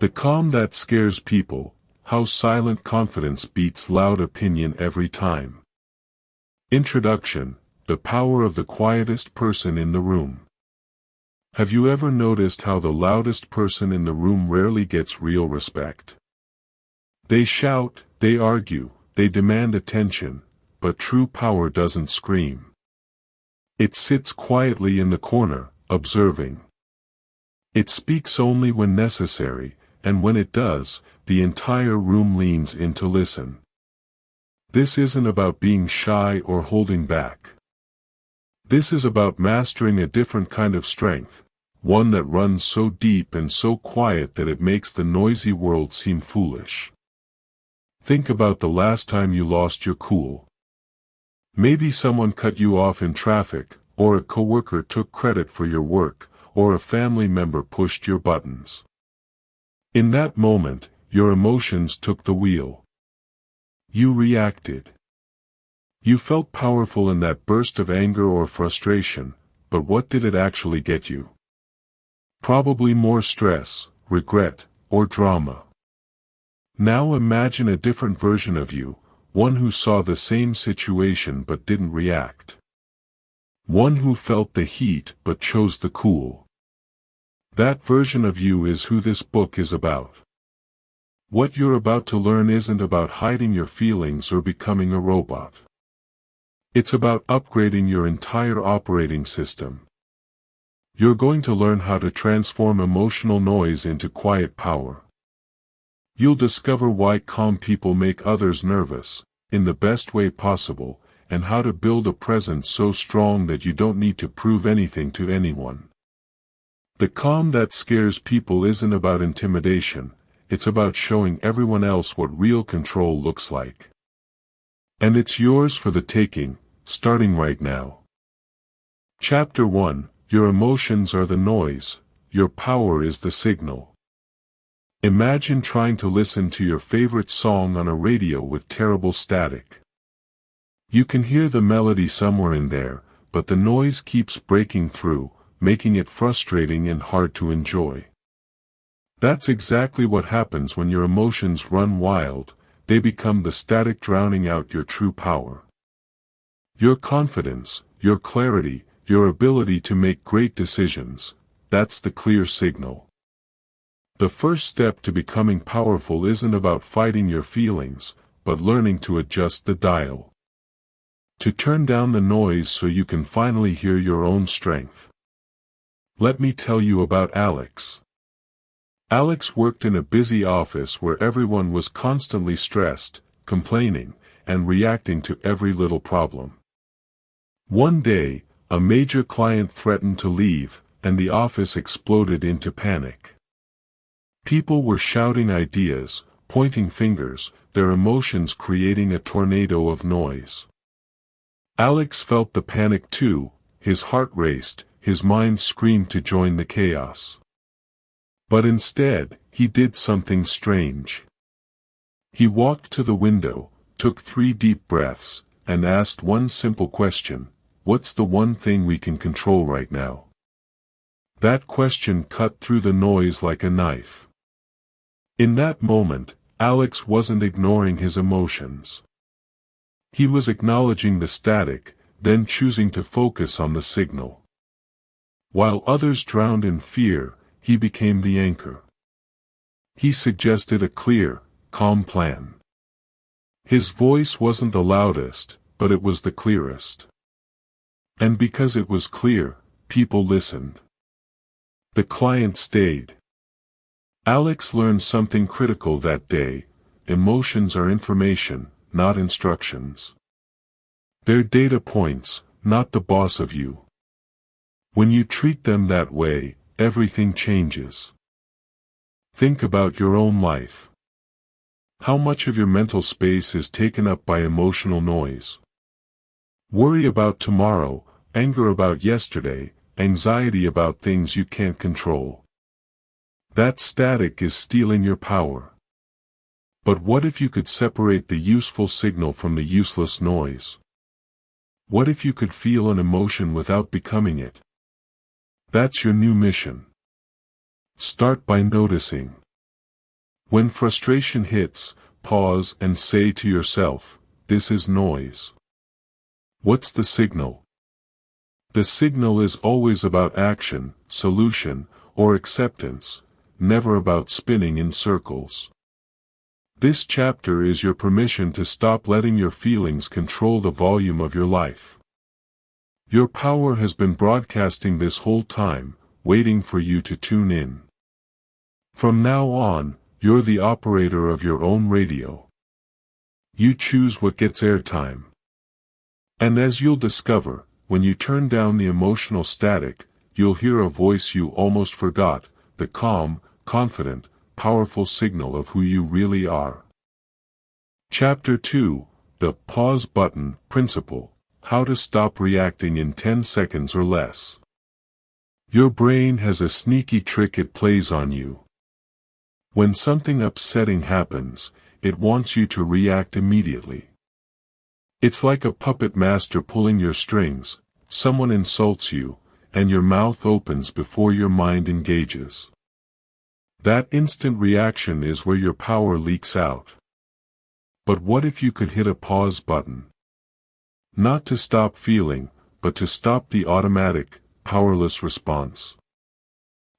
The calm that scares people, how silent confidence beats loud opinion every time. Introduction: the power of the quietest person in the room. Have you ever noticed how the loudest person in the room rarely gets real respect? They shout, they argue, they demand attention, but true power doesn't scream. It sits quietly in the corner, observing. It speaks only when necessary, and when it does, the entire room leans in to listen. This isn't about being shy or holding back. This is about mastering a different kind of strength, one that runs so deep and so quiet that it makes the noisy world seem foolish. Think about the last time you lost your cool. Maybe someone cut you off in traffic, or a coworker took credit for your work, or a family member pushed your buttons. In that moment, your emotions took the wheel. You reacted. You felt powerful in that burst of anger or frustration, but what did it actually get you? Probably more stress, regret, or drama. Now imagine a different version of you, one who saw the same situation but didn't react. One who felt the heat but chose the cool. That version of you is who this book is about. What you're about to learn isn't about hiding your feelings or becoming a robot. It's about upgrading your entire operating system. You're going to learn how to transform emotional noise into quiet power. You'll discover why calm people make others nervous, in the best way possible, and how to build a presence so strong that you don't need to prove anything to anyone. The calm that scares people isn't about intimidation, it's about showing everyone else what real control looks like. And it's yours for the taking, starting right now. Chapter 1: Your emotions are the noise, your power is the signal. Imagine trying to listen to your favorite song on a radio with terrible static. You can hear the melody somewhere in there, but the noise keeps breaking through, making it frustrating and hard to enjoy. That's exactly what happens when your emotions run wild. They become the static drowning out your true power. Your confidence, your clarity, your ability to make great decisions, that's the clear signal. The first step to becoming powerful isn't about fighting your feelings, but learning to adjust the dial. To turn down the noise so you can finally hear your own strength. Let me tell you about Alex. Alex worked in a busy office where everyone was constantly stressed, complaining, and reacting to every little problem. One day, a major client threatened to leave, and the office exploded into panic. People were shouting ideas, pointing fingers, their emotions creating a tornado of noise. Alex felt the panic too, his heart raced, his mind screamed to join the chaos. But instead, he did something strange. He walked to the window, took 3 deep breaths, and asked one simple question: what's the one thing we can control right now? That question cut through the noise like a knife. In that moment, Alex wasn't ignoring his emotions. He was acknowledging the static, then choosing to focus on the signal. While others drowned in fear, he became the anchor. He suggested a clear, calm plan. His voice wasn't the loudest, but it was the clearest. And because it was clear, people listened. The client stayed. Alex learned something critical that day: emotions are information, not instructions. They're data points, not the boss of you. When you treat them that way, everything changes. Think about your own life. How much of your mental space is taken up by emotional noise? Worry about tomorrow, anger about yesterday, anxiety about things you can't control. That static is stealing your power. But what if you could separate the useful signal from the useless noise? What if you could feel an emotion without becoming it? That's your new mission. Start by noticing. When frustration hits, pause and say to yourself, "This is noise." What's the signal? The signal is always about action, solution, or acceptance, never about spinning in circles. This chapter is your permission to stop letting your feelings control the volume of your life. Your power has been broadcasting this whole time, waiting for you to tune in. From now on, you're the operator of your own radio. You choose what gets airtime. And as you'll discover, when you turn down the emotional static, you'll hear a voice you almost forgot, the calm, confident, powerful signal of who you really are. Chapter 2, The Pause Button Principle, How to Stop Reacting in 10 Seconds or Less. Your brain has a sneaky trick it plays on you. When something upsetting happens, it wants you to react immediately. It's like a puppet master pulling your strings. Someone insults you, and your mouth opens before your mind engages. That instant reaction is where your power leaks out. But what if you could hit a pause button? Not to stop feeling, but to stop the automatic, powerless response.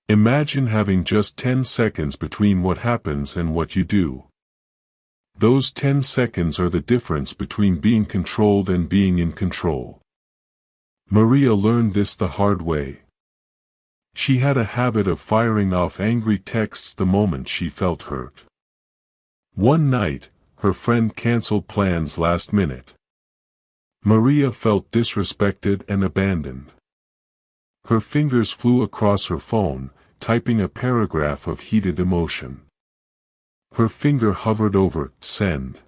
Imagine having just 10 seconds between what happens and what you do. Those 10 seconds are the difference between being controlled and being in control. Maria learned this the hard way. She had a habit of firing off angry texts the moment she felt hurt. One night, her friend canceled plans last minute. Maria felt disrespected and abandoned. Her fingers flew across her phone, typing a paragraph of heated emotion. Her finger hovered over send.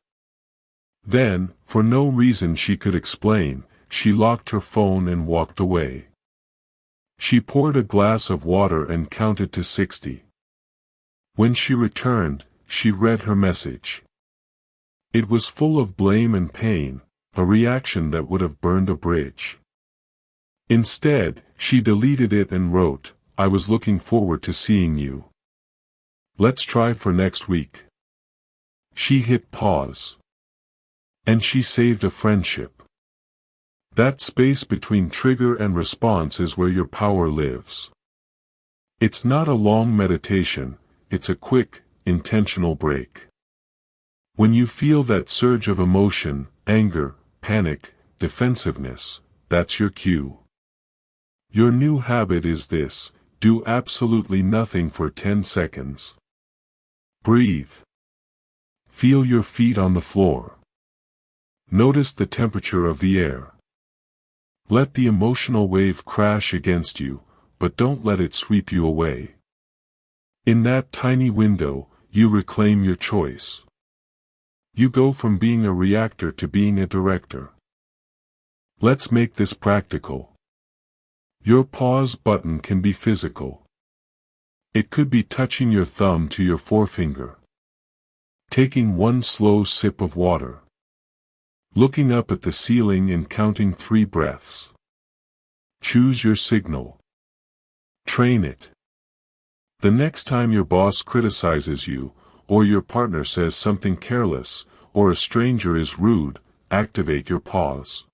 Then, for no reason she could explain, she locked her phone and walked away. She poured a glass of water and counted to 60. When she returned, she read her message. It was full of blame and pain, a reaction that would have burned a bridge. Instead, she deleted it and wrote, "I was looking forward to seeing you. Let's try for next week." She hit pause. And she saved a friendship. That space between trigger and response is where your power lives. It's not a long meditation, it's a quick, intentional break. When you feel that surge of emotion, anger, panic, defensiveness, that's your cue. Your new habit is this: do absolutely nothing for 10 seconds. Breathe. Feel your feet on the floor. Notice the temperature of the air. Let the emotional wave crash against you, but don't let it sweep you away. In that tiny window, you reclaim your choice. You go from being a reactor to being a director. Let's make this practical. Your pause button can be physical. It could be touching your thumb to your forefinger. Taking one slow sip of water. Looking up at the ceiling and counting 3 breaths. Choose your signal. Train it. The next time your boss criticizes you, or your partner says something careless, or a stranger is rude, activate your pause.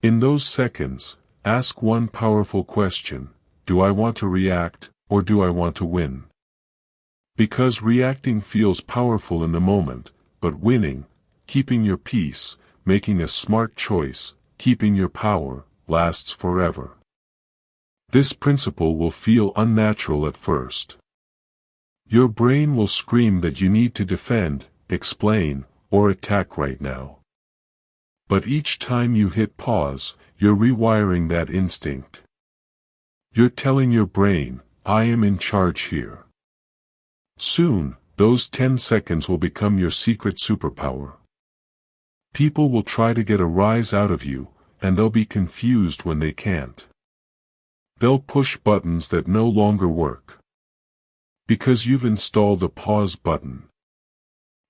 In those seconds, ask one powerful question: do I want to react, or do I want to win? Because reacting feels powerful in the moment, but winning, keeping your peace, making a smart choice, keeping your power, lasts forever. This principle will feel unnatural at first. Your brain will scream that you need to defend, explain, or attack right now. But each time you hit pause, you're rewiring that instinct. You're telling your brain, "I am in charge here." Soon, those 10 seconds will become your secret superpower. People will try to get a rise out of you, and they'll be confused when they can't. They'll push buttons that no longer work. Because you've installed a pause button.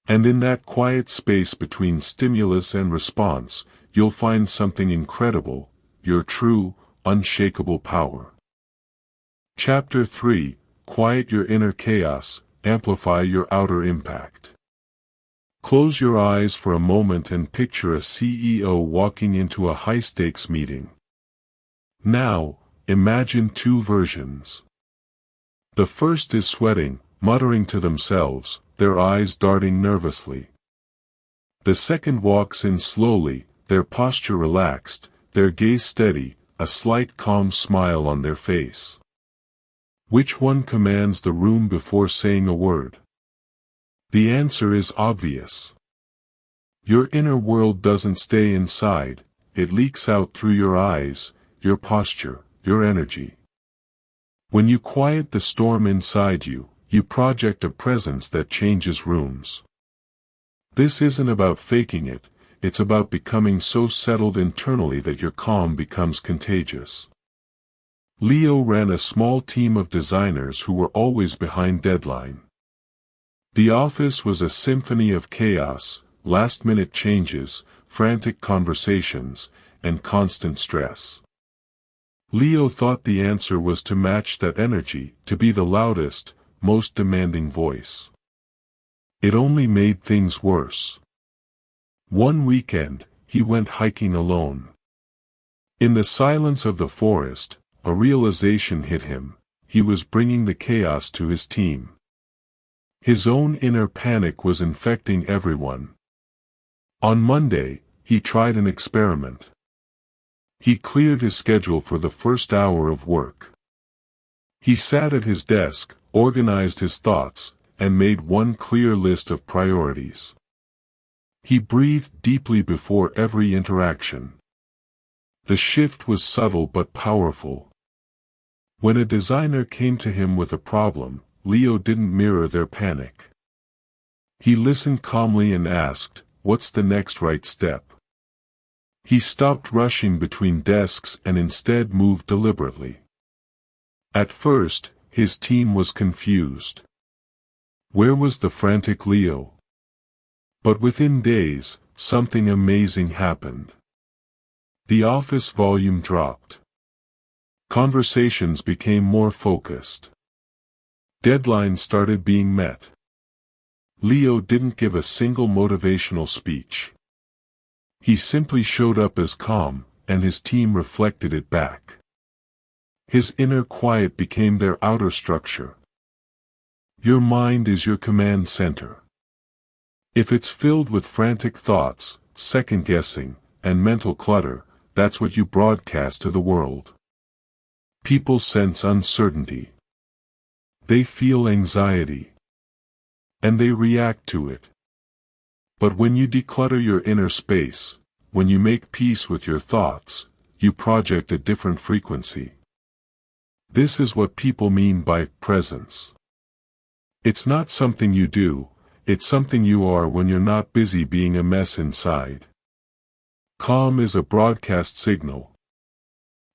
And in that quiet space between stimulus and response, you'll find something incredible: your true, unshakable power. Chapter 3, Quiet Your Inner Chaos, amplify your outer impact. Close your eyes for a moment and picture a CEO walking into a high-stakes meeting. Now, imagine two versions. The first is sweating, muttering to themselves, their eyes darting nervously. The second walks in slowly, their posture relaxed, their gaze steady, a slight calm smile on their face. Which one commands the room before saying a word? The answer is obvious. Your inner world doesn't stay inside, it leaks out through your eyes, your posture, your energy. When you quiet the storm inside you, you project a presence that changes rooms. This isn't about faking it, it's about becoming so settled internally that your calm becomes contagious. Leo ran a small team of designers who were always behind deadline. The office was a symphony of chaos, last-minute changes, frantic conversations, and constant stress. Leo thought the answer was to match that energy, to be the loudest, most demanding voice. It only made things worse. One weekend, he went hiking alone. In the silence of the forest, a realization hit him: he was bringing the chaos to his team. His own inner panic was infecting everyone. On Monday, he tried an experiment. He cleared his schedule for the first hour of work. He sat at his desk, organized his thoughts, and made one clear list of priorities. He breathed deeply before every interaction. The shift was subtle but powerful. When a designer came to him with a problem, Leo didn't mirror their panic. He listened calmly and asked, "What's the next right step?" He stopped rushing between desks and instead moved deliberately. At first, his team was confused. Where was the frantic Leo? But within days, something amazing happened. The office volume dropped. Conversations became more focused. Deadlines started being met. Leo didn't give a single motivational speech. He simply showed up as calm, and his team reflected it back. His inner quiet became their outer structure. Your mind is your command center. If it's filled with frantic thoughts, second-guessing, and mental clutter, that's what you broadcast to the world. People sense uncertainty. They feel anxiety. And they react to it. But when you declutter your inner space, when you make peace with your thoughts, you project a different frequency. This is what people mean by presence. It's not something you do, it's something you are when you're not busy being a mess inside. Calm is a broadcast signal.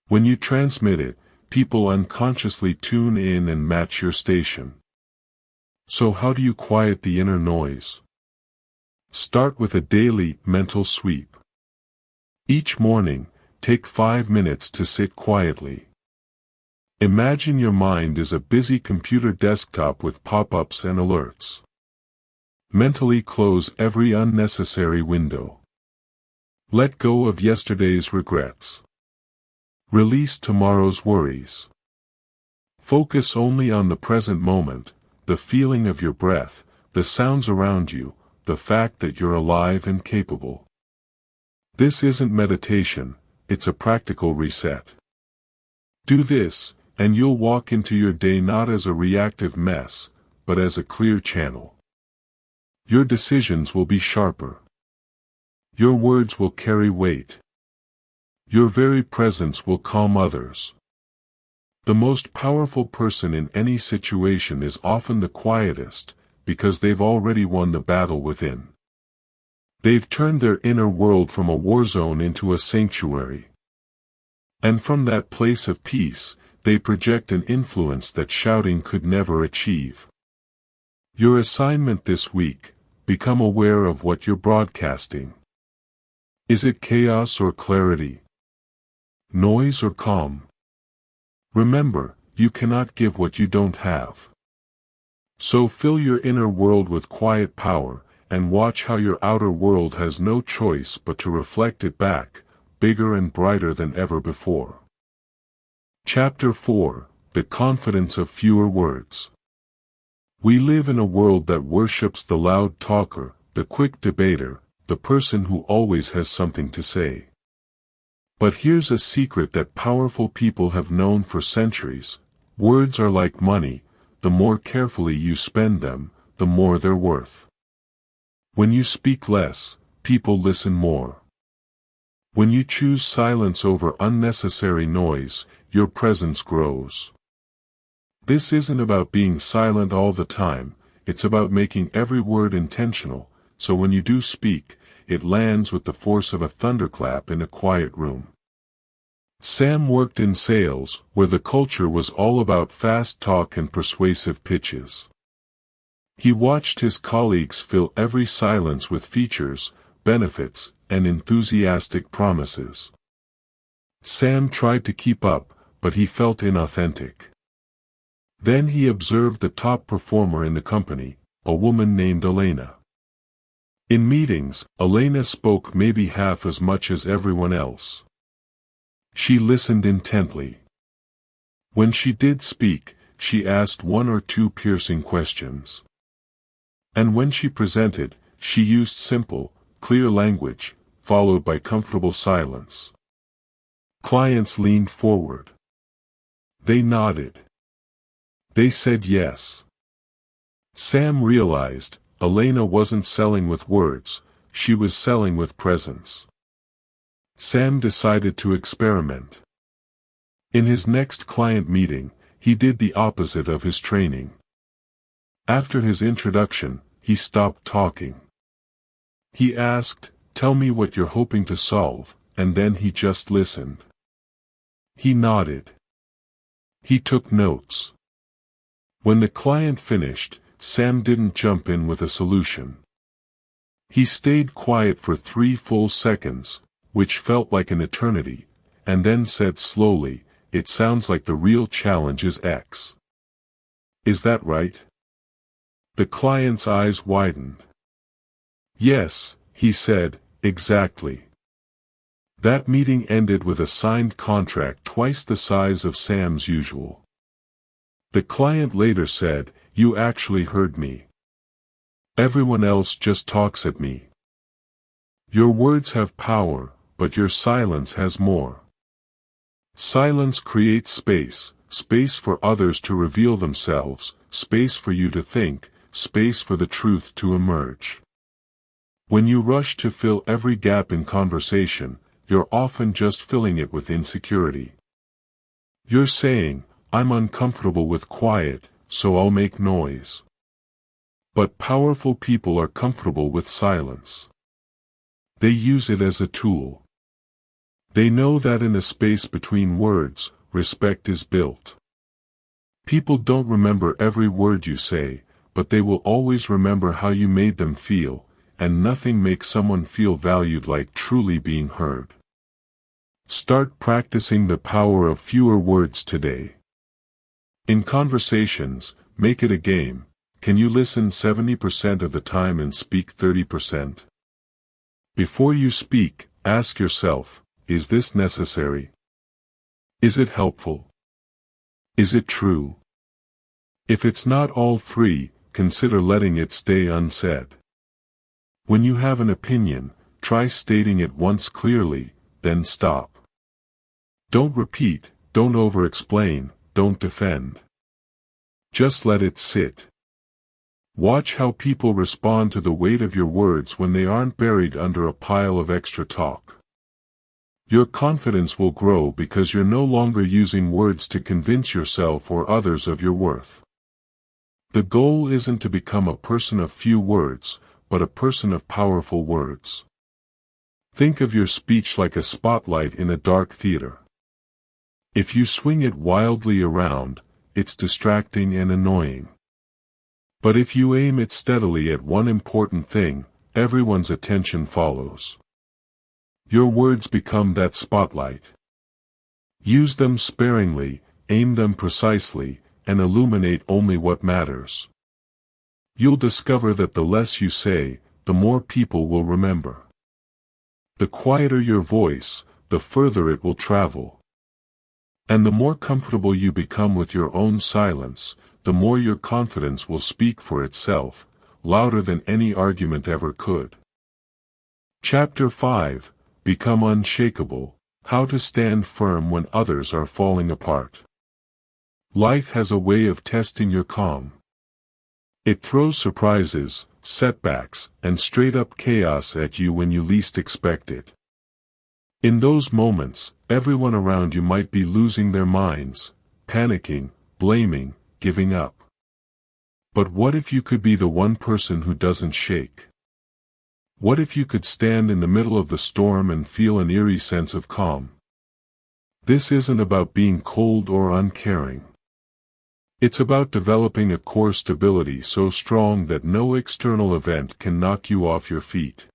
When you transmit it, people unconsciously tune in and match your station. So how do you quiet the inner noise? Start with a daily mental sweep. Each morning, take 5 minutes to sit quietly. Imagine your mind is a busy computer desktop with pop-ups and alerts. Mentally close every unnecessary window. Let go of yesterday's regrets. Release tomorrow's worries. Focus only on the present moment, the feeling of your breath, the sounds around you, the fact that you're alive and capable. This isn't meditation, it's a practical reset. Do this, and you'll walk into your day not as a reactive mess, but as a clear channel. Your decisions will be sharper. Your words will carry weight. Your very presence will calm others. The most powerful person in any situation is often the quietest, because they've already won the battle within. They've turned their inner world from a war zone into a sanctuary. And from that place of peace, they project an influence that shouting could never achieve. Your assignment this week: become aware of what you're broadcasting. Is it chaos or clarity? Noise or calm? Remember, you cannot give what you don't have. So fill your inner world with quiet power, and watch how your outer world has no choice but to reflect it back, bigger and brighter than ever before. Chapter 4: The Confidence of Fewer Words. We live in a world that worships the loud talker, the quick debater, the person who always has something to say. But here's a secret that powerful people have known for centuries: words are like money. The more carefully you spend them, the more they're worth. When you speak less, people listen more. When you choose silence over unnecessary noise, your presence grows. This isn't about being silent all the time, it's about making every word intentional, so when you do speak, it lands with the force of a thunderclap in a quiet room. Sam worked in sales, where the culture was all about fast talk and persuasive pitches. He watched his colleagues fill every silence with features, benefits, and enthusiastic promises. Sam tried to keep up, but he felt inauthentic. Then he observed the top performer in the company, a woman named Elena. In meetings, Elena spoke maybe half as much as everyone else. She listened intently. When she did speak, she asked one or two piercing questions. And when she presented, she used simple, clear language, followed by comfortable silence. Clients leaned forward. They nodded. They said yes. Sam realized, Elena wasn't selling with words, she was selling with presence. Sam decided to experiment. In his next client meeting, he did the opposite of his training. After his introduction, he stopped talking. He asked, "Tell me what you're hoping to solve," and then he just listened. He nodded. He took notes. When the client finished, Sam didn't jump in with a solution. He stayed quiet for 3 full seconds, which felt like an eternity, and then said slowly, "It sounds like the real challenge is X. Is that right?" The client's eyes widened. "Yes," he said, "exactly." That meeting ended with a signed contract twice the size of Sam's usual. The client later said, "You actually heard me. Everyone else just talks at me." Your words have power, but your silence has more. Silence creates space, space for others to reveal themselves, space for you to think, space for the truth to emerge. When you rush to fill every gap in conversation, you're often just filling it with insecurity. You're saying, "I'm uncomfortable with quiet, so I'll make noise." But powerful people are comfortable with silence. They use it as a tool. They know that in the space between words, respect is built. People don't remember every word you say, but they will always remember how you made them feel, and nothing makes someone feel valued like truly being heard. Start practicing the power of fewer words today. In conversations, make it a game. Can you listen 70% of the time and speak 30%? Before you speak, ask yourself, is this necessary? Is it helpful? Is it true? If it's not all three, consider letting it stay unsaid. When you have an opinion, try stating it once clearly, then stop. Don't repeat, don't over-explain, don't defend. Just let it sit. Watch how people respond to the weight of your words when they aren't buried under a pile of extra talk. Your confidence will grow because you're no longer using words to convince yourself or others of your worth. The goal isn't to become a person of few words, but a person of powerful words. Think of your speech like a spotlight in a dark theater. If you swing it wildly around, it's distracting and annoying. But if you aim it steadily at one important thing, everyone's attention follows. Your words become that spotlight. Use them sparingly, aim them precisely, and illuminate only what matters. You'll discover that the less you say, the more people will remember. The quieter your voice, the further it will travel. And the more comfortable you become with your own silence, the more your confidence will speak for itself, louder than any argument ever could. Chapter 5, Become Unshakable, How to Stand Firm When Others Are Falling Apart. Life has a way of testing your calm. It throws surprises, setbacks, and straight-up chaos at you when you least expect it. In those moments, everyone around you might be losing their minds, panicking, blaming, giving up. But what if you could be the one person who doesn't shake? What if you could stand in the middle of the storm and feel an eerie sense of calm? This isn't about being cold or uncaring. It's about developing a core stability so strong that no external event can knock you off your feet.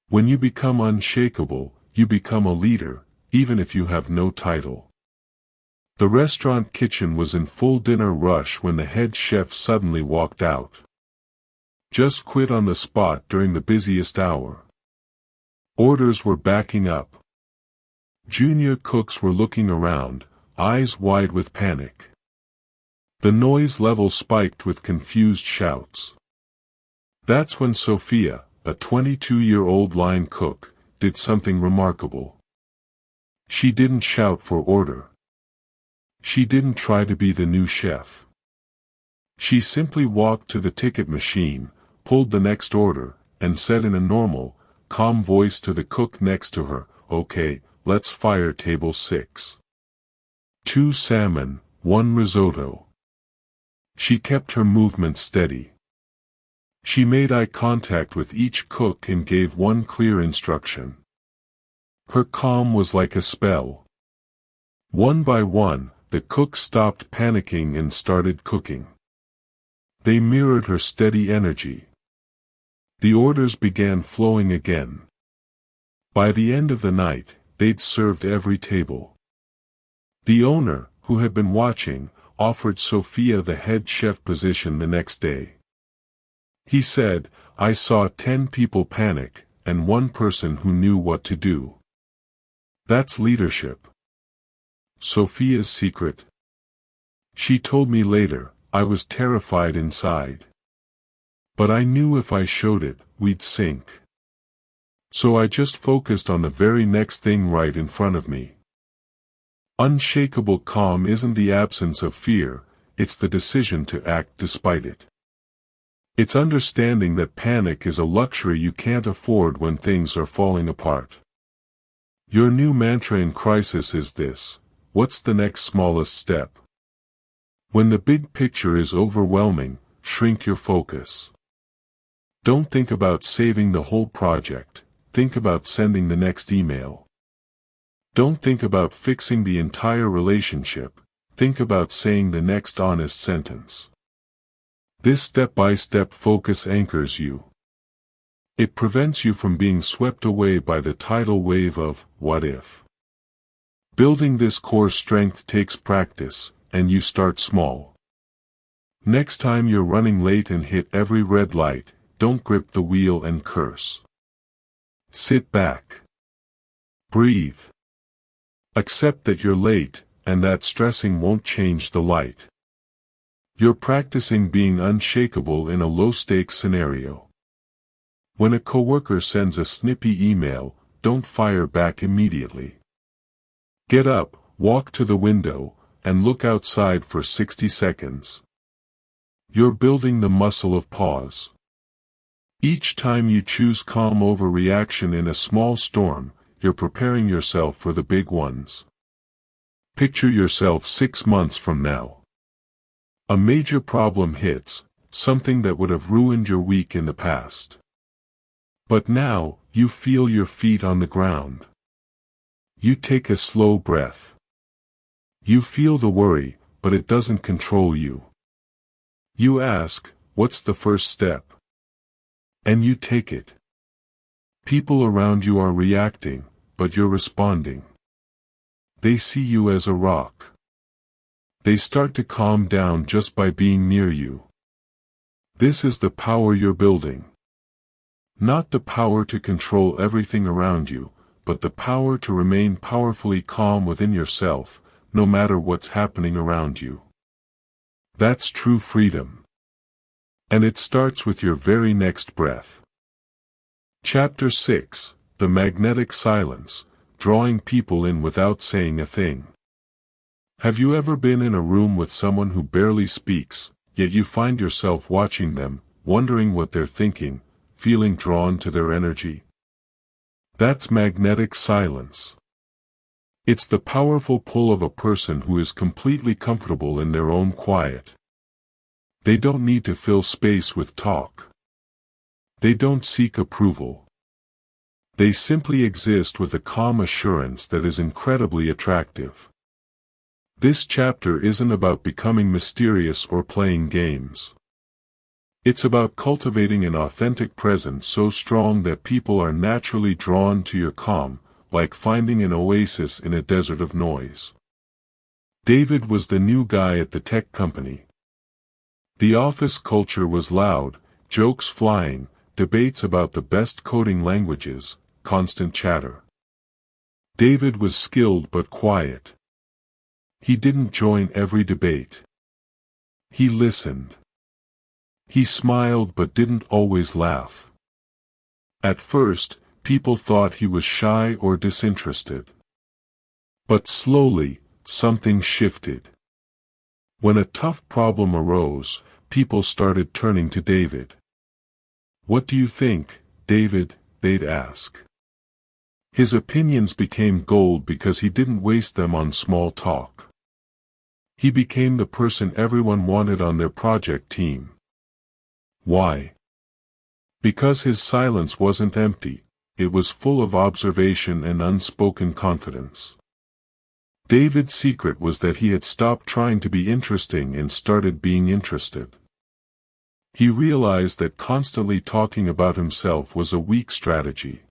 When you become unshakable, you become a leader, even if you have no title. The restaurant kitchen was in full dinner rush when the head chef suddenly walked out. Just quit on the spot during the busiest hour. Orders were backing up. Junior cooks were looking around, eyes wide with panic. The noise level spiked with confused shouts. That's when Sophia, a 22-year-old line cook, did something remarkable. She didn't shout for order. She didn't try to be the new chef. She simply walked to the ticket machine, pulled the next order, and said in a normal, calm voice to the cook next to her, "Okay, let's fire table 6. 2 salmon, 1 risotto." She kept her movement steady. She made eye contact with each cook and gave one clear instruction. Her calm was like a spell. One by one, the cooks stopped panicking and started cooking. They mirrored her steady energy. The orders began flowing again. By the end of the night, they'd served every table. The owner, who had been watching, offered Sophia the head chef position the next day. He said, "I saw 10 people panic, and 1 person who knew what to do. That's leadership." Sophia's secret? She told me later, "I was terrified inside. But I knew if I showed it, we'd sink. So I just focused on the very next thing right in front of me." Unshakable calm isn't the absence of fear, it's the decision to act despite it. It's understanding that panic is a luxury you can't afford when things are falling apart. Your new mantra in crisis is this: what's the next smallest step? When the big picture is overwhelming, shrink your focus. Don't think about saving the whole project, think about sending the next email. Don't think about fixing the entire relationship, think about saying the next honest sentence. This step-by-step focus anchors you. It prevents you from being swept away by the tidal wave of what if. Building this core strength takes practice, and you start small. Next time you're running late and hit every red light, don't grip the wheel and curse. Sit back. Breathe. Accept that you're late, and that stressing won't change the light. You're practicing being unshakable in a low-stakes scenario. When a coworker sends a snippy email, don't fire back immediately. Get up, walk to the window, and look outside for 60 seconds. You're building the muscle of pause. Each time you choose calm over reaction in a small storm, you're preparing yourself for the big ones. Picture yourself 6 months from now. A major problem hits, something that would have ruined your week in the past. But now, you feel your feet on the ground. You take a slow breath. You feel the worry, but it doesn't control you. You ask, "What's the first step?" And you take it. People around you are reacting, but you're responding. They see you as a rock. They start to calm down just by being near you. This is the power you're building. Not the power to control everything around you, but the power to remain powerfully calm within yourself, no matter what's happening around you. That's true freedom. And it starts with your very next breath. Chapter 6: The Magnetic Silence, Drawing People in Without Saying a Thing. Have you ever been in a room with someone who barely speaks, yet you find yourself watching them, wondering what they're thinking, feeling drawn to their energy? That's magnetic silence. It's the powerful pull of a person who is completely comfortable in their own quiet. They don't need to fill space with talk. They don't seek approval. They simply exist with a calm assurance that is incredibly attractive. This chapter isn't about becoming mysterious or playing games. It's about cultivating an authentic presence so strong that people are naturally drawn to your calm, like finding an oasis in a desert of noise. David was the new guy at the tech company. The office culture was loud, jokes flying, debates about the best coding languages, constant chatter. David was skilled but quiet. He didn't join every debate. He listened. He smiled but didn't always laugh. At first, people thought he was shy or disinterested. But slowly, something shifted. When a tough problem arose, people started turning to David. "What do you think, David?" they'd ask. His opinions became gold because he didn't waste them on small talk. He became the person everyone wanted on their project team. Why? Because his silence wasn't empty, it was full of observation and unspoken confidence. David's secret was that he had stopped trying to be interesting and started being interested. He realized that constantly talking about himself was a weak strategy.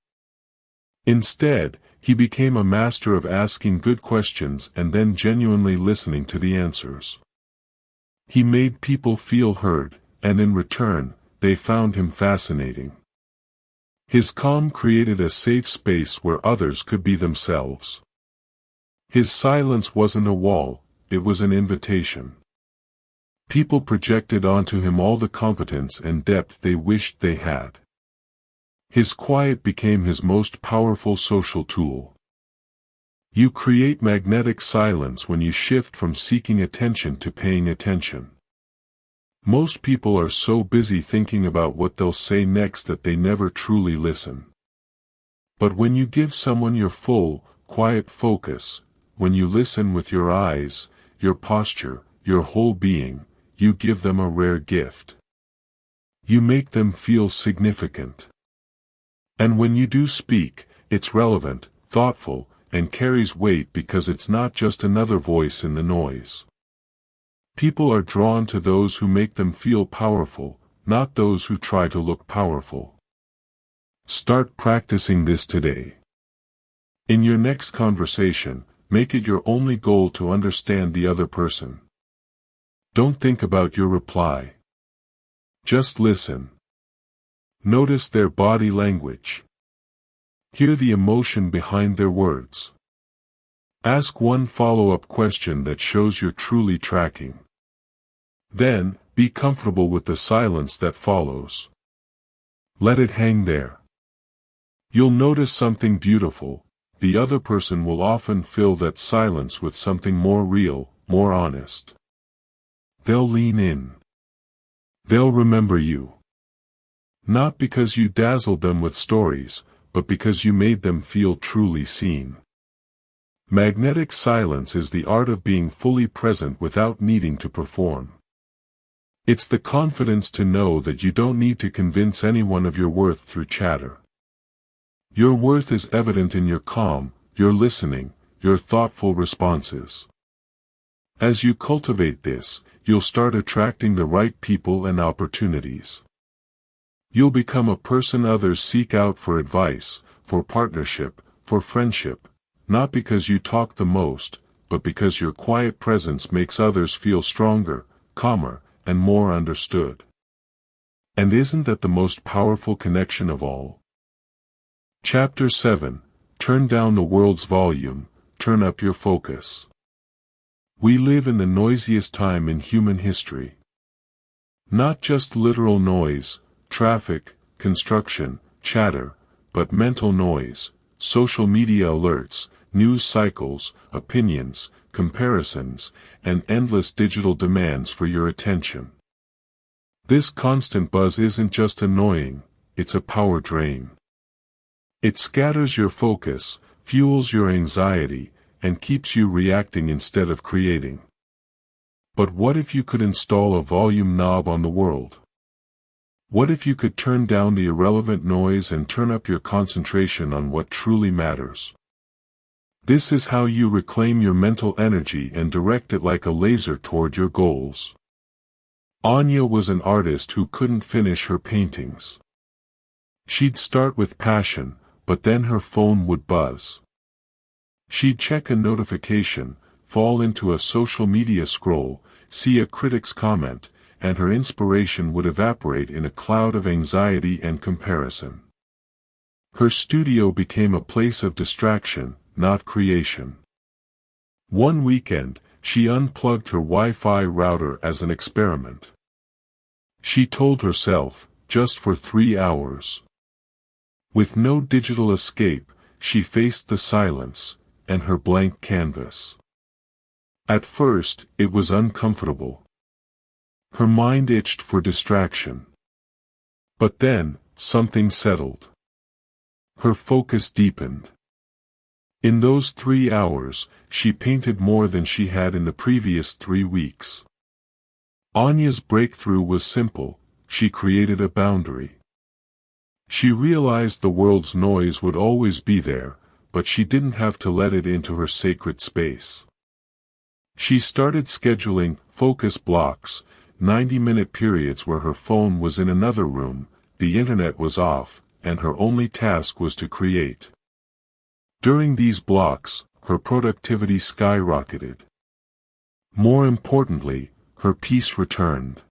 Instead, he became a master of asking good questions and then genuinely listening to the answers. He made people feel heard, and in return, they found him fascinating. His calm created a safe space where others could be themselves. His silence wasn't a wall, it was an invitation. People projected onto him all the competence and depth they wished they had. His quiet became his most powerful social tool. You create magnetic silence when you shift from seeking attention to paying attention. Most people are so busy thinking about what they'll say next that they never truly listen. But when you give someone your full, quiet focus, when you listen with your eyes, your posture, your whole being, you give them a rare gift. You make them feel significant. And when you do speak, it's relevant, thoughtful, and carries weight because it's not just another voice in the noise. People are drawn to those who make them feel powerful, not those who try to look powerful. Start practicing this today. In your next conversation, make it your only goal to understand the other person. Don't think about your reply. Just listen. Notice their body language. Hear the emotion behind their words. Ask one follow-up question that shows you're truly tracking. Then, be comfortable with the silence that follows. Let it hang there. You'll notice something beautiful. The other person will often fill that silence with something more real, more honest. They'll lean in. They'll remember you. Not because you dazzled them with stories, but because you made them feel truly seen. Magnetic silence is the art of being fully present without needing to perform. It's the confidence to know that you don't need to convince anyone of your worth through chatter. Your worth is evident in your calm, your listening, your thoughtful responses. As you cultivate this, you'll start attracting the right people and opportunities. You'll become a person others seek out for advice, for partnership, for friendship, not because you talk the most, but because your quiet presence makes others feel stronger, calmer, and more understood. And isn't that the most powerful connection of all? Chapter 7. Turn down the world's volume, turn up your focus. We live in the noisiest time in human history. Not just literal noise, traffic, construction, chatter, but mental noise, social media alerts, news cycles, opinions, comparisons, and endless digital demands for your attention. This constant buzz isn't just annoying, it's a power drain. It scatters your focus, fuels your anxiety, and keeps you reacting instead of creating. But what if you could install a volume knob on the world? What if you could turn down the irrelevant noise and turn up your concentration on what truly matters? This is how you reclaim your mental energy and direct it like a laser toward your goals. Anya was an artist who couldn't finish her paintings. She'd start with passion, but then her phone would buzz. She'd check a notification, fall into a social media scroll, see a critic's comment, and her inspiration would evaporate in a cloud of anxiety and comparison. Her studio became a place of distraction, not creation. One weekend, she unplugged her Wi-Fi router as an experiment. She told herself, just for 3 hours. With no digital escape, she faced the silence, and her blank canvas. At first, it was uncomfortable. Her mind itched for distraction. But then, something settled. Her focus deepened. In those 3 hours, she painted more than she had in the previous 3 weeks. Anya's breakthrough was simple: she created a boundary. She realized the world's noise would always be there, but she didn't have to let it into her sacred space. She started scheduling focus blocks, 90-minute periods where her phone was in another room, the internet was off, and her only task was to create. During these blocks, her productivity skyrocketed. More importantly, her peace returned.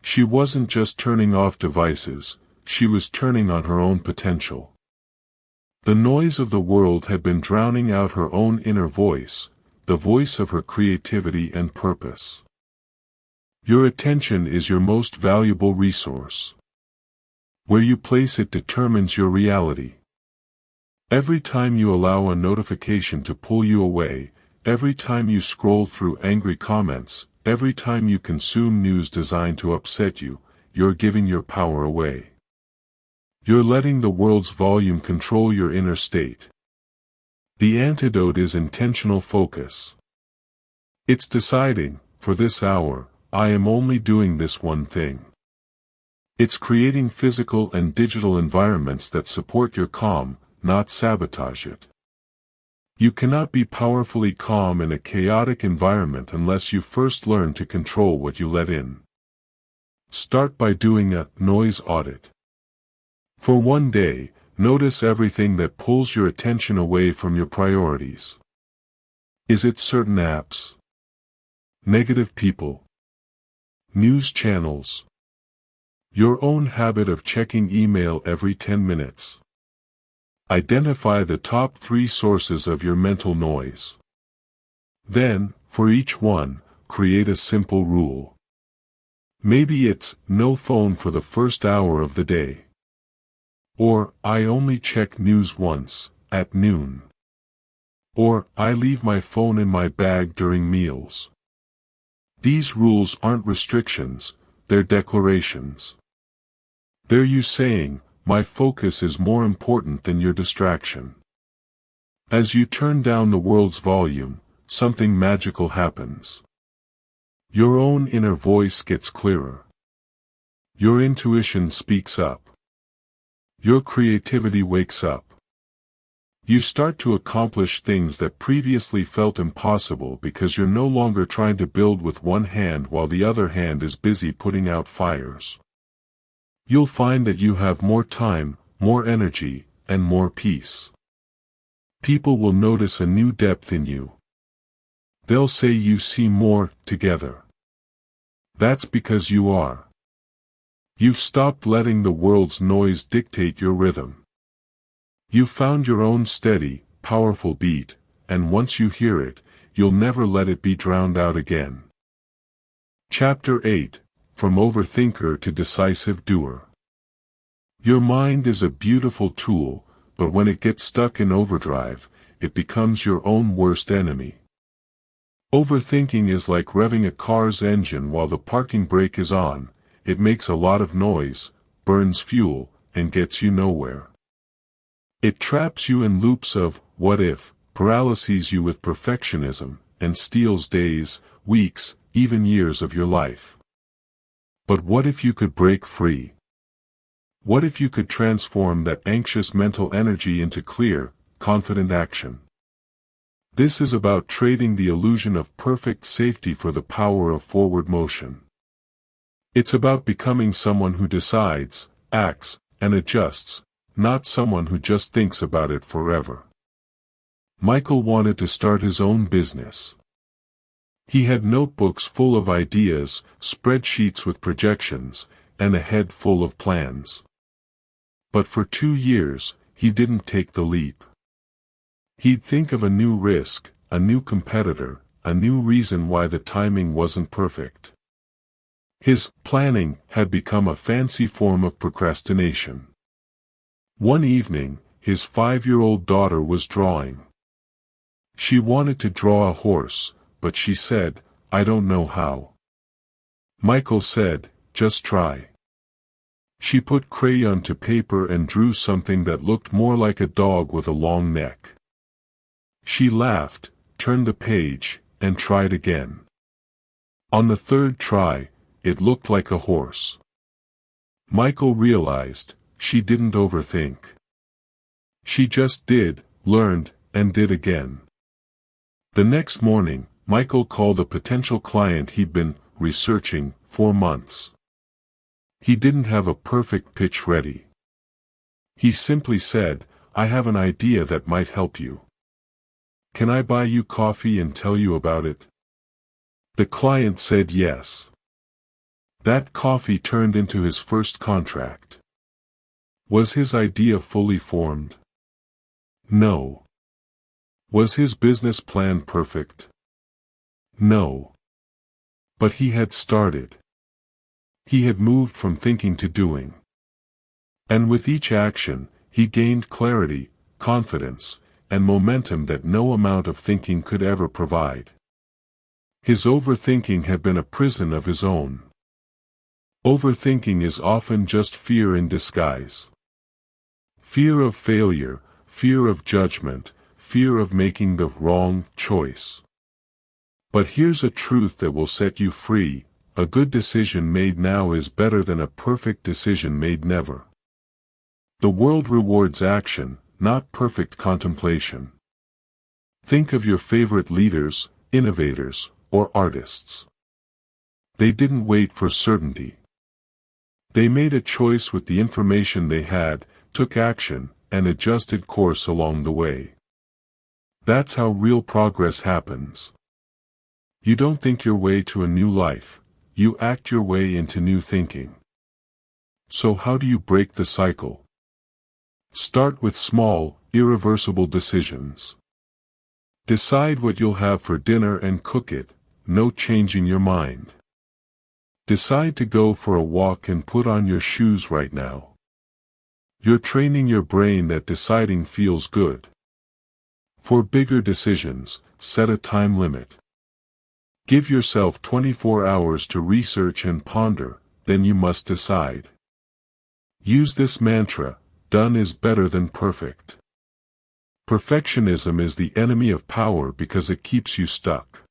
She wasn't just turning off devices, she was turning on her own potential. The noise of the world had been drowning out her own inner voice, the voice of her creativity and purpose. Your attention is your most valuable resource. Where you place it determines your reality. Every time you allow a notification to pull you away, every time you scroll through angry comments, every time you consume news designed to upset you, you're giving your power away. You're letting the world's volume control your inner state. The antidote is intentional focus. It's deciding, for this hour, I am only doing this one thing. It's creating physical and digital environments that support your calm, not sabotage it. You cannot be powerfully calm in a chaotic environment unless you first learn to control what you let in. Start by doing a noise audit. For one day, notice everything that pulls your attention away from your priorities. Is it certain apps? Negative people? News channels? Your own habit of checking email every 10 minutes? Identify the top 3 sources of your mental noise. Then, for each one, create a simple rule. Maybe it's no phone for the first hour of the day. Or, I only check news once, at noon. Or, I leave my phone in my bag during meals. These rules aren't restrictions, they're declarations. They're you saying, my focus is more important than your distraction. As you turn down the world's volume, something magical happens. Your own inner voice gets clearer. Your intuition speaks up. Your creativity wakes up. You start to accomplish things that previously felt impossible because you're no longer trying to build with one hand while the other hand is busy putting out fires. You'll find that you have more time, more energy, and more peace. People will notice a new depth in you. They'll say you see more together. That's because you are. You've stopped letting the world's noise dictate your rhythm. You've found your own steady, powerful beat, and once you hear it, you'll never let it be drowned out again. Chapter 8, From Overthinker to Decisive Doer. Your mind is a beautiful tool, but when it gets stuck in overdrive, it becomes your own worst enemy. Overthinking is like revving a car's engine while the parking brake is on. It makes a lot of noise, burns fuel, and gets you nowhere. It traps you in loops of what if, paralyzes you with perfectionism, and steals days, weeks, even years of your life. But what if you could break free? What if you could transform that anxious mental energy into clear, confident action? This is about trading the illusion of perfect safety for the power of forward motion. It's about becoming someone who decides, acts, and adjusts, not someone who just thinks about it forever. Michael wanted to start his own business. He had notebooks full of ideas, spreadsheets with projections, and a head full of plans. But for 2 years, he didn't take the leap. He'd think of a new risk, a new competitor, a new reason why the timing wasn't perfect. His planning had become a fancy form of procrastination. One evening, his 5-year-old daughter was drawing. She wanted to draw a horse, but she said, "I don't know how." Michael said, "Just try." She put crayon to paper and drew something that looked more like a dog with a long neck. She laughed, turned the page, and tried again. On the 3rd try, it looked like a horse. Michael realized, she didn't overthink. She just did, learned, and did again. The next morning, Michael called a potential client he'd been researching for months. He didn't have a perfect pitch ready. He simply said, "I have an idea that might help you. Can I buy you coffee and tell you about it?" The client said yes. That coffee turned into his first contract. Was his idea fully formed? No. Was his business plan perfect? No. But he had started. He had moved from thinking to doing. And with each action, he gained clarity, confidence, and momentum that no amount of thinking could ever provide. His overthinking had been a prison of his own. Overthinking is often just fear in disguise. Fear of failure, fear of judgment, fear of making the wrong choice. But here's a truth that will set you free: a good decision made now is better than a perfect decision made never. The world rewards action, not perfect contemplation. Think of your favorite leaders, innovators, or artists. They didn't wait for certainty. They made a choice with the information they had, took action, and adjusted course along the way. That's how real progress happens. You don't think your way to a new life, you act your way into new thinking. So how do you break the cycle? Start with small, irreversible decisions. Decide what you'll have for dinner and cook it, no changing your mind. Decide to go for a walk and put on your shoes right now. You're training your brain that deciding feels good. For bigger decisions, set a time limit. Give yourself 24 hours to research and ponder, then you must decide. Use this mantra: done is better than perfect. Perfectionism is the enemy of power because it keeps you stuck.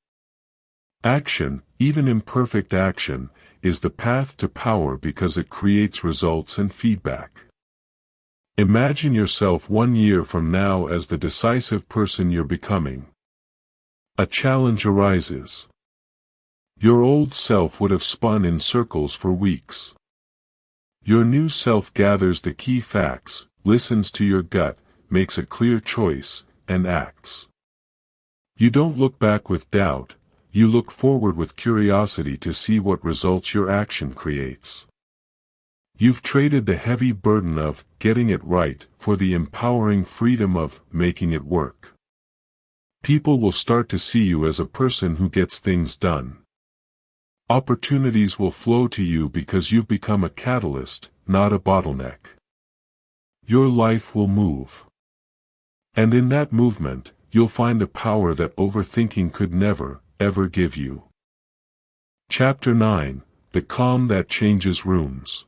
Action, even imperfect action, is the path to power because it creates results and feedback. Imagine yourself 1 year from now as the decisive person you're becoming. A challenge arises. Your old self would have spun in circles for weeks. Your new self gathers the key facts, listens to your gut, makes a clear choice, and acts. You don't look back with doubt, you look forward with curiosity to see what results your action creates. You've traded the heavy burden of getting it right for the empowering freedom of making it work. People will start to see you as a person who gets things done. Opportunities will flow to you because you've become a catalyst, not a bottleneck. Your life will move. And in that movement, you'll find a power that overthinking could never, ever give you. Chapter 9: The Calm That Changes Rooms.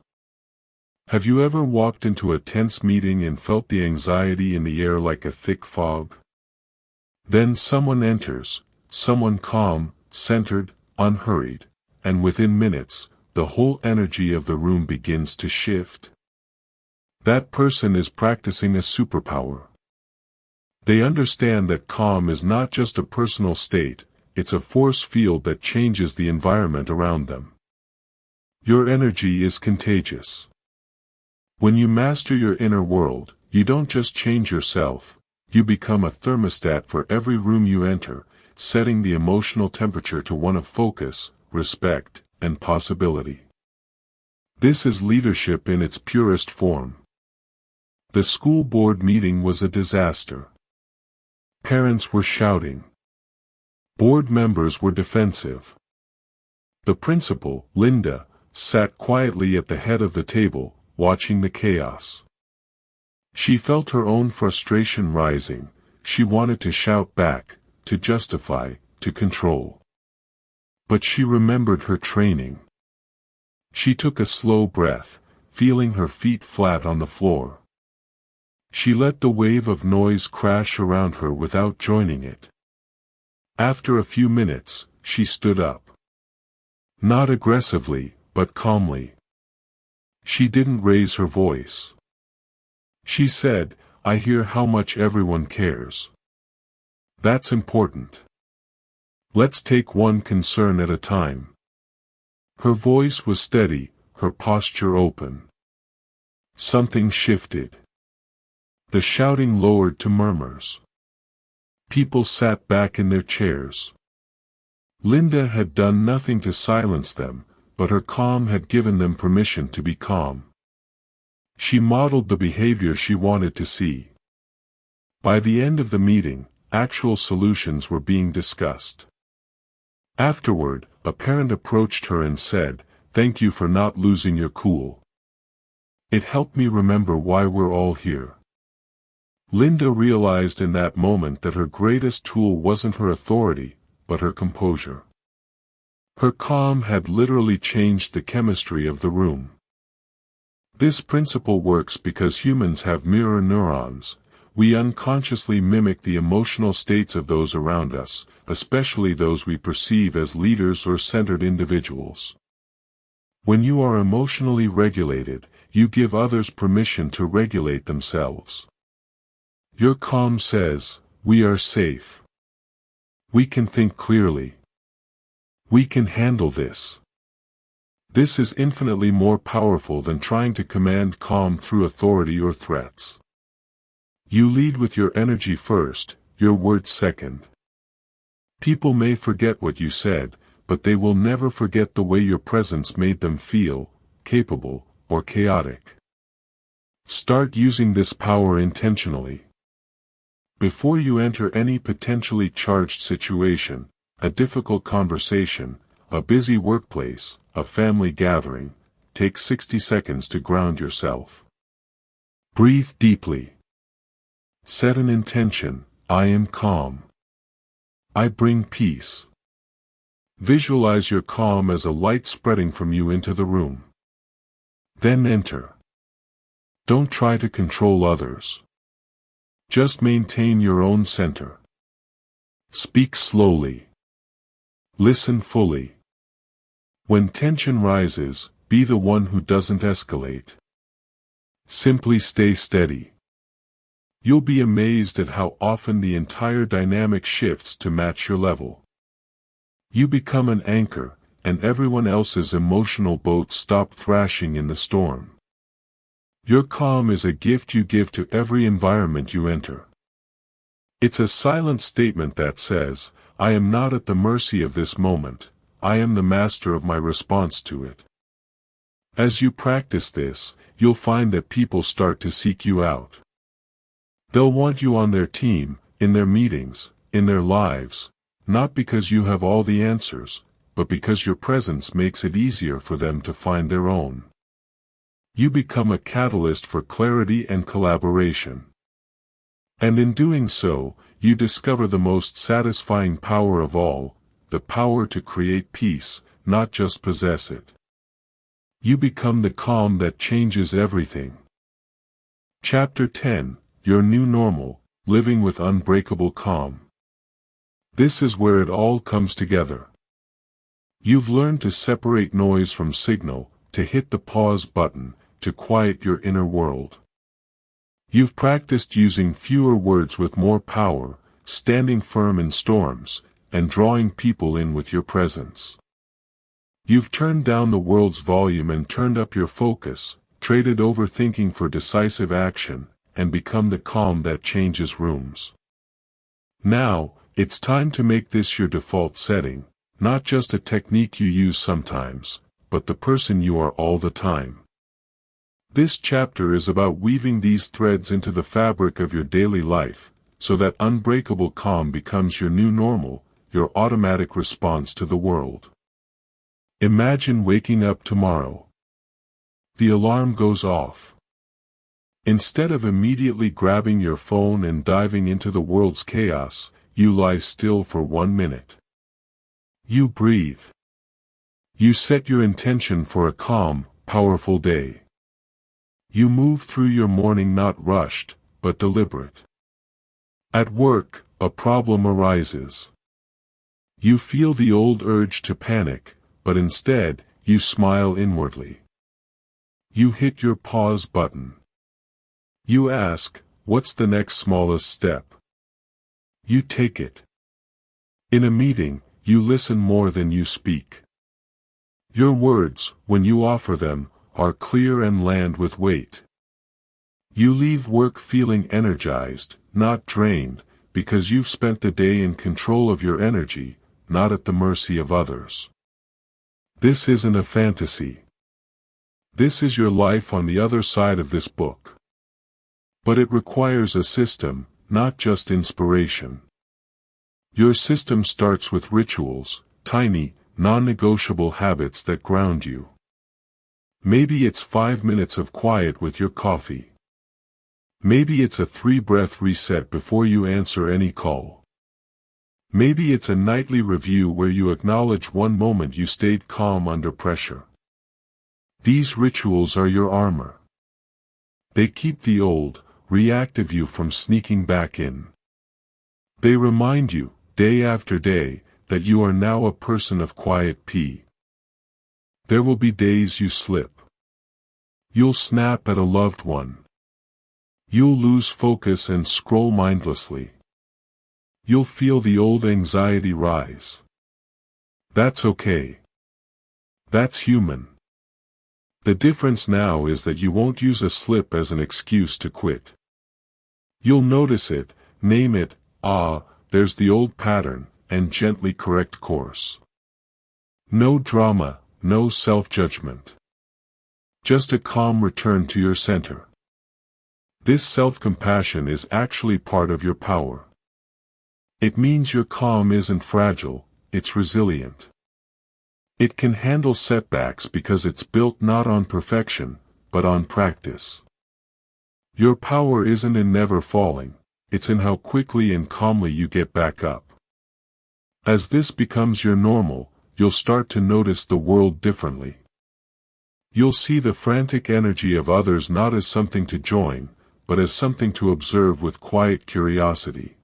Have you ever walked into a tense meeting and felt the anxiety in the air like a thick fog? Then someone enters, someone calm, centered, unhurried, and within minutes, the whole energy of the room begins to shift. That person is practicing a superpower. They understand that calm is not just a personal state, it's a force field that changes the environment around them. Your energy is contagious. When you master your inner world, you don't just change yourself, you become a thermostat for every room you enter, setting the emotional temperature to one of focus, respect, and possibility. This is leadership in its purest form. The school board meeting was a disaster. Parents were shouting. Board members were defensive. The principal, Linda, sat quietly at the head of the table, watching the chaos. She felt her own frustration rising. She wanted to shout back, to justify, to control. But she remembered her training. She took a slow breath, feeling her feet flat on the floor. She let the wave of noise crash around her without joining it. After a few minutes, she stood up. Not aggressively, but calmly. She didn't raise her voice. She said, "I hear how much everyone cares. That's important. Let's take one concern at a time." Her voice was steady, her posture open. Something shifted. The shouting lowered to murmurs. People sat back in their chairs. Linda had done nothing to silence them, but her calm had given them permission to be calm. She modeled the behavior she wanted to see. By the end of the meeting, actual solutions were being discussed. Afterward, a parent approached her and said, "Thank you for not losing your cool. It helped me remember why we're all here." Linda realized in that moment that her greatest tool wasn't her authority, but her composure. Her calm had literally changed the chemistry of the room. This principle works because humans have mirror neurons. We unconsciously mimic the emotional states of those around us, especially those we perceive as leaders or centered individuals. When you are emotionally regulated, you give others permission to regulate themselves. Your calm says, "We are safe. We can think clearly. We can handle this." This is infinitely more powerful than trying to command calm through authority or threats. You lead with your energy first, your words second. People may forget what you said, but they will never forget the way your presence made them feel, capable, or chaotic. Start using this power intentionally. Before you enter any potentially charged situation, a difficult conversation, a busy workplace, a family gathering, take 60 seconds to ground yourself. Breathe deeply. Set an intention: I am calm. I bring peace. Visualize your calm as a light spreading from you into the room. Then enter. Don't try to control others. Just maintain your own center. Speak slowly. Listen fully. When tension rises, be the one who doesn't escalate. Simply stay steady. You'll be amazed at how often the entire dynamic shifts to match your level. You become an anchor, and everyone else's emotional boats stop thrashing in the storm. Your calm is a gift you give to every environment you enter. It's a silent statement that says, "I am not at the mercy of this moment, I am the master of my response to it." As you practice this, you'll find that people start to seek you out. They'll want you on their team, in their meetings, in their lives, not because you have all the answers, but because your presence makes it easier for them to find their own. You become a catalyst for clarity and collaboration. And in doing so, you discover the most satisfying power of all, the power to create peace, not just possess it. You become the calm that changes everything. Chapter 10, Your New Normal, Living with Unbreakable Calm. This is where it all comes together. You've learned to separate noise from signal, to hit the pause button, to quiet your inner world. You've practiced using fewer words with more power, standing firm in storms, and drawing people in with your presence. You've turned down the world's volume and turned up your focus, traded overthinking for decisive action, and become the calm that changes rooms. Now, it's time to make this your default setting, not just a technique you use sometimes, but the person you are all the time. This chapter is about weaving these threads into the fabric of your daily life, so that unbreakable calm becomes your new normal, your automatic response to the world. Imagine waking up tomorrow. The alarm goes off. Instead of immediately grabbing your phone and diving into the world's chaos, you lie still for 1 minute. You breathe. You set your intention for a calm, powerful day. You move through your morning not rushed, but deliberate. At work, a problem arises. You feel the old urge to panic, but instead, you smile inwardly. You hit your pause button. You ask, what's the next smallest step? You take it. In a meeting, you listen more than you speak. Your words, when you offer them, are clear and land with weight. You leave work feeling energized, not drained, because you've spent the day in control of your energy, not at the mercy of others. This isn't a fantasy. This is your life on the other side of this book. But it requires a system, not just inspiration. Your system starts with rituals, tiny, non-negotiable habits that ground you. Maybe it's 5 minutes of quiet with your coffee. Maybe it's a 3-breath reset before you answer any call. Maybe it's a nightly review where you acknowledge one moment you stayed calm under pressure. These rituals are your armor. They keep the old, reactive you from sneaking back in. They remind you, day after day, that you are now a person of quiet peace. There will be days you slip. You'll snap at a loved one. You'll lose focus and scroll mindlessly. You'll feel the old anxiety rise. That's okay. That's human. The difference now is that you won't use a slip as an excuse to quit. You'll notice it, name it, there's the old pattern, and gently correct course. No drama, no self-judgment. Just a calm return to your center. This self-compassion is actually part of your power. It means your calm isn't fragile, it's resilient. It can handle setbacks because it's built not on perfection, but on practice. Your power isn't in never falling, it's in how quickly and calmly you get back up. As this becomes your normal, you'll start to notice the world differently. You'll see the frantic energy of others not as something to join, but as something to observe with quiet curiosity.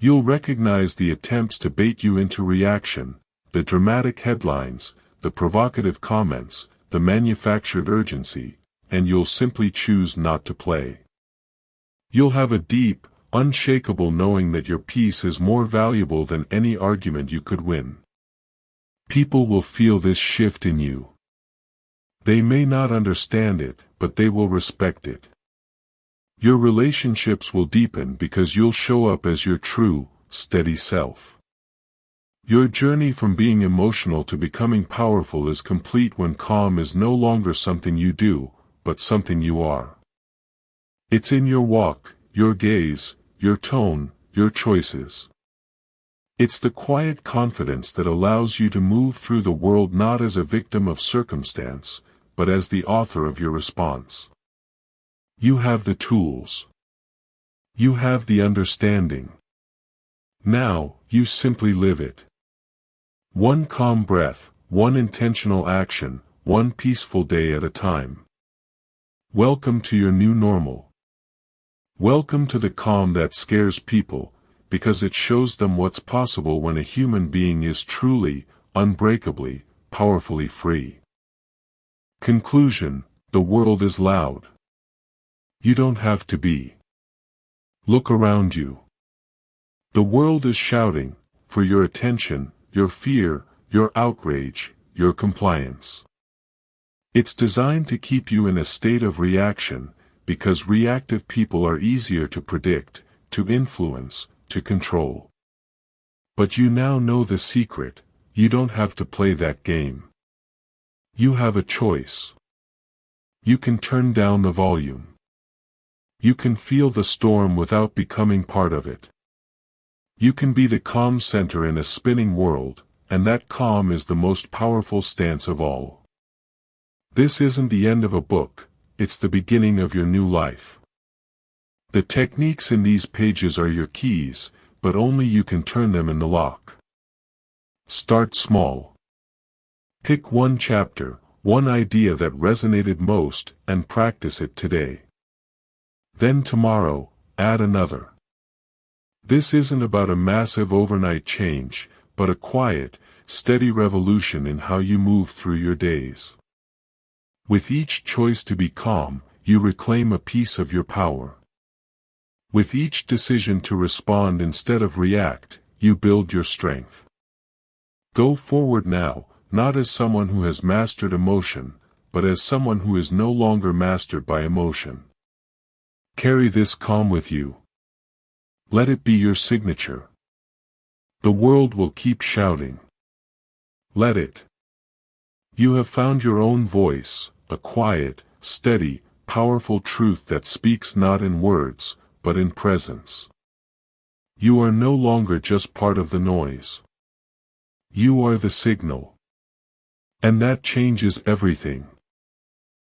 You'll recognize the attempts to bait you into reaction, the dramatic headlines, the provocative comments, the manufactured urgency, and you'll simply choose not to play. You'll have a deep, unshakable knowing that your peace is more valuable than any argument you could win. People will feel this shift in you. They may not understand it, but they will respect it. Your relationships will deepen because you'll show up as your true, steady self. Your journey from being emotional to becoming powerful is complete when calm is no longer something you do, but something you are. It's in your walk, your gaze, your tone, your choices. It's the quiet confidence that allows you to move through the world not as a victim of circumstance, but as the author of your response. You have the tools. You have the understanding. Now, you simply live it. One calm breath, one intentional action, one peaceful day at a time. Welcome to your new normal. Welcome to the calm that scares people, because it shows them what's possible when a human being is truly, unbreakably, powerfully free. Conclusion: the world is loud. You don't have to be. Look around you. The world is shouting, for your attention, your fear, your outrage, your compliance. It's designed to keep you in a state of reaction, because reactive people are easier to predict, to influence, to control. But you now know the secret: you don't have to play that game. You have a choice. You can turn down the volume. You can feel the storm without becoming part of it. You can be the calm center in a spinning world, and that calm is the most powerful stance of all. This isn't the end of a book, it's the beginning of your new life. The techniques in these pages are your keys, but only you can turn them in the lock. Start small. Pick one chapter, one idea that resonated most, and practice it today. Then tomorrow, add another. This isn't about a massive overnight change, but a quiet, steady revolution in how you move through your days. With each choice to be calm, you reclaim a piece of your power. With each decision to respond instead of react, you build your strength. Go forward now, not as someone who has mastered emotion, but as someone who is no longer mastered by emotion. Carry this calm with you. Let it be your signature. The world will keep shouting. Let it. You have found your own voice, a quiet, steady, powerful truth that speaks not in words, but in presence. You are no longer just part of the noise. You are the signal. And that changes everything.